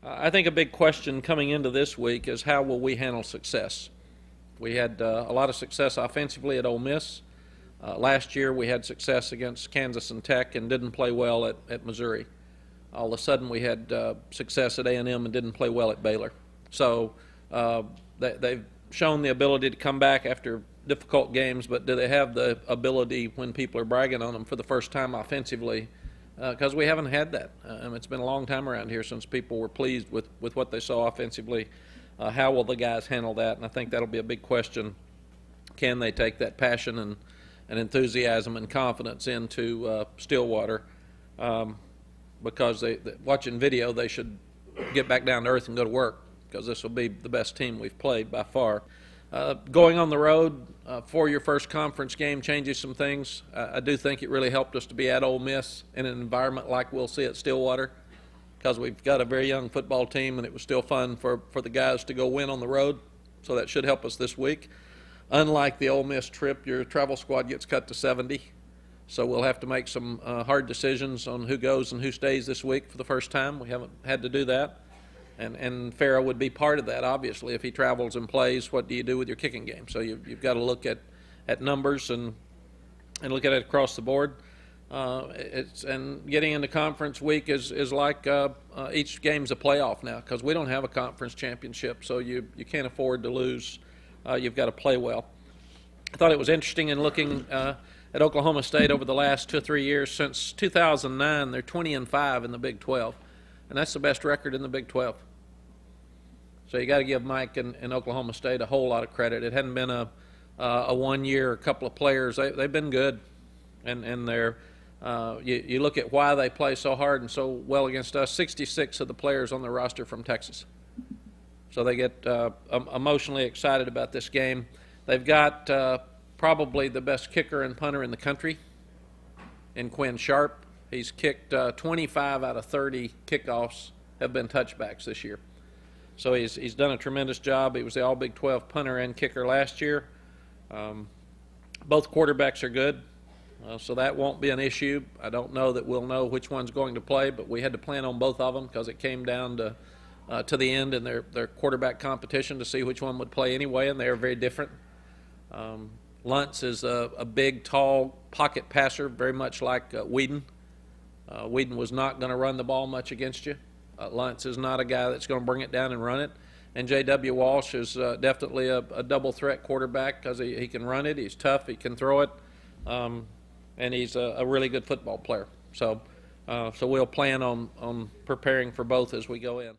I think a big question coming into this week is how will we handle success? We had a lot of success offensively at Ole Miss. Last year we had success against Kansas and Tech and didn't play well at Missouri. All of a sudden we had success at A&M and didn't play well at Baylor. So they've shown the ability to come back after difficult games, but do they have the ability when people are bragging on them for the first time offensively? Because we haven't had that. It's been a long time around here since people were pleased with what they saw offensively. How will the guys handle that? And I think that'll be a big question. Can they take that passion and enthusiasm and confidence into Stillwater? Because watching video, they should get back down to earth and go to work, because this will be the best team we've played by far. Going on the road for your first conference game changes some things. I do think it really helped us to be at Ole Miss in an environment like we'll see at Stillwater, because we've got a very young football team, and it was still fun for the guys to go win on the road. So that should help us this week. Unlike the Ole Miss trip, your travel squad gets cut to 70. So we'll have to make some hard decisions on who goes and who stays this week for the first time. We haven't had to do that. And Farrah would be part of that, obviously. If he travels and plays, what do you do with your kicking game? So you've got to look at numbers and look at it across the board. And getting into conference week is like each game's a playoff now, because we don't have a conference championship, so you can't afford to lose. You've got to play well. I thought it was interesting in looking at Oklahoma State over the last 2 or 3 years. Since 2009, they're 20-5 in the Big 12. And that's the best record in the Big 12. So you got to give Mike and Oklahoma State a whole lot of credit. It hadn't been a 1 year, a couple of players. They've been good, and they're you look at why they play so hard and so well against us. 66 of the players on the roster from Texas. So they get emotionally excited about this game. They've got probably the best kicker and punter in the country in Quinn Sharp. He's kicked 25 out of 30 kickoffs have been touchbacks this year. So he's done a tremendous job. He was the All-Big 12 punter and kicker last year. Both quarterbacks are good, so that won't be an issue. I don't know that we'll know which one's going to play, but we had to plan on both of them because it came down to the end in their quarterback competition to see which one would play anyway, and they are very different. Luntz is a big, tall pocket passer, very much like Whedon. Whedon was not going to run the ball much against you. Luntz is not a guy that's going to bring it down and run it. And J.W. Walsh is definitely a double threat quarterback, because he can run it, he's tough, he can throw it, and he's a really good football player. So we'll plan on preparing for both as we go in.